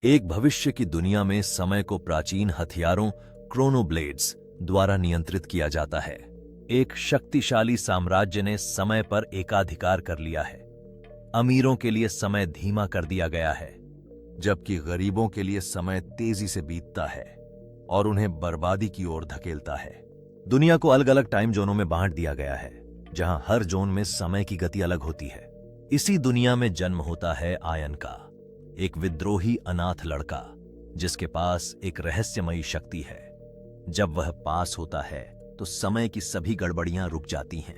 एक भविष्य की दुनिया में समय को प्राचीन हथियारों क्रोनोब्लेड्स द्वारा नियंत्रित किया जाता है। एक शक्तिशाली साम्राज्य ने समय पर एकाधिकार कर लिया है। अमीरों के लिए समय धीमा कर दिया गया है, जबकि गरीबों के लिए समय तेजी से बीतता है और उन्हें बर्बादी की ओर धकेलता है। दुनिया को अलग अलग टाइम जोनों में बांट दिया गया है, जहां हर जोन में समय की गति अलग होती है। इसी दुनिया में जन्म होता है आयन का, एक विद्रोही अनाथ लड़का जिसके पास एक रहस्यमयी शक्ति है। जब वह पास होता है तो समय की सभी गड़बड़ियां रुक जाती हैं।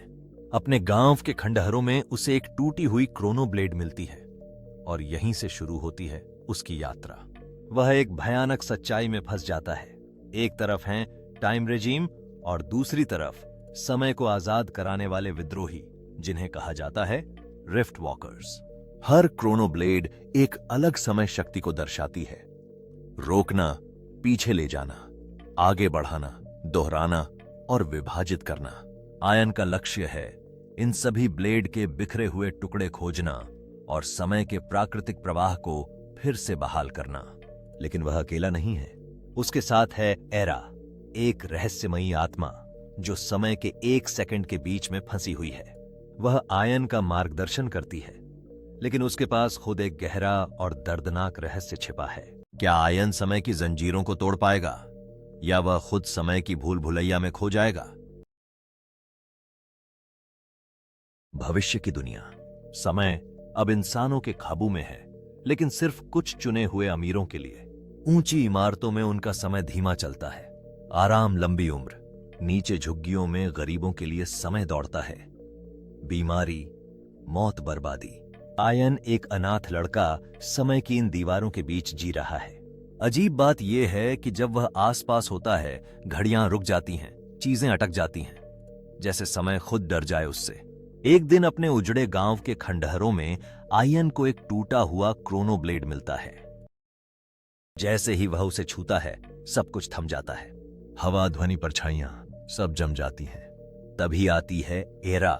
अपने गांव के खंडहरों में उसे एक टूटी हुई क्रोनोब्लेड मिलती है और यहीं से शुरू होती है उसकी यात्रा। वह एक भयानक सच्चाई में फंस जाता है। एक तरफ है टाइम रेजीम और दूसरी तरफ समय को आजाद कराने वाले विद्रोही, जिन्हें कहा जाता है रिफ्ट वॉकर्स। हर क्रोनोब्लेड एक अलग समय शक्ति को दर्शाती है। रोकना, पीछे ले जाना, आगे बढ़ाना, दोहराना और विभाजित करना। आयन का लक्ष्य है इन सभी ब्लेड के बिखरे हुए टुकड़े खोजना और समय के प्राकृतिक प्रवाह को फिर से बहाल करना। लेकिन वह अकेला नहीं है। उसके साथ है एरा, एक रहस्यमयी आत्मा जो समय के 1 सेकंड के बीच में फंसी हुई है। वह आयन का मार्गदर्शन करती है, लेकिन उसके पास खुद एक गहरा और दर्दनाक रहस्य छिपा है। क्या आयन समय की जंजीरों को तोड़ पाएगा या वह खुद समय की भूल भुलैया में खो जाएगा? भविष्य की दुनिया। समय अब इंसानों के काबू में है, लेकिन सिर्फ कुछ चुने हुए अमीरों के लिए। ऊंची इमारतों में उनका समय धीमा चलता है। आराम, लंबी उम्र। नीचे झुग्गियों में गरीबों के लिए समय दौड़ता है। बीमारी, मौत, बर्बादी। आयन, एक अनाथ लड़का, समय की इन दीवारों के बीच जी रहा है। अजीब बात यह है कि जब वह आसपास होता है, घड़ियां रुक जाती हैं, चीजें अटक जाती हैं, जैसे समय खुद डर जाए उससे। एक दिन अपने उजड़े गांव के खंडहरों में आयन को एक टूटा हुआ क्रोनोब्लेड मिलता है। जैसे ही वह उसे छूता है, सब कुछ थम जाता है। हवा, ध्वनि, परछाइयां सब जम जाती हैं। तभी आती है एरा,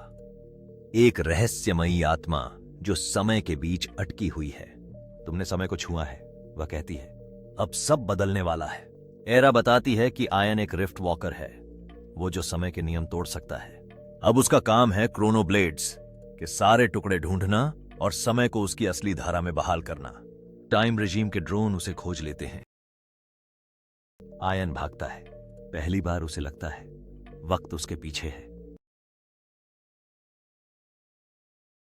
एक रहस्यमयी आत्मा जो समय के बीच अटकी हुई है। तुमने समय को छुआ है, वह कहती है। अब सब बदलने वाला है। एरा बताती है कि आयन एक रिफ्ट वॉकर है, वो जो समय के नियम तोड़ सकता है। अब उसका काम है क्रोनोब्लेड्स के सारे टुकड़े ढूंढना और समय को उसकी असली धारा में बहाल करना। टाइम रेजीम के ड्रोन उसे खोज लेते हैं। आयन भागता है। पहली बार उसे लगता है वक्त उसके पीछे है,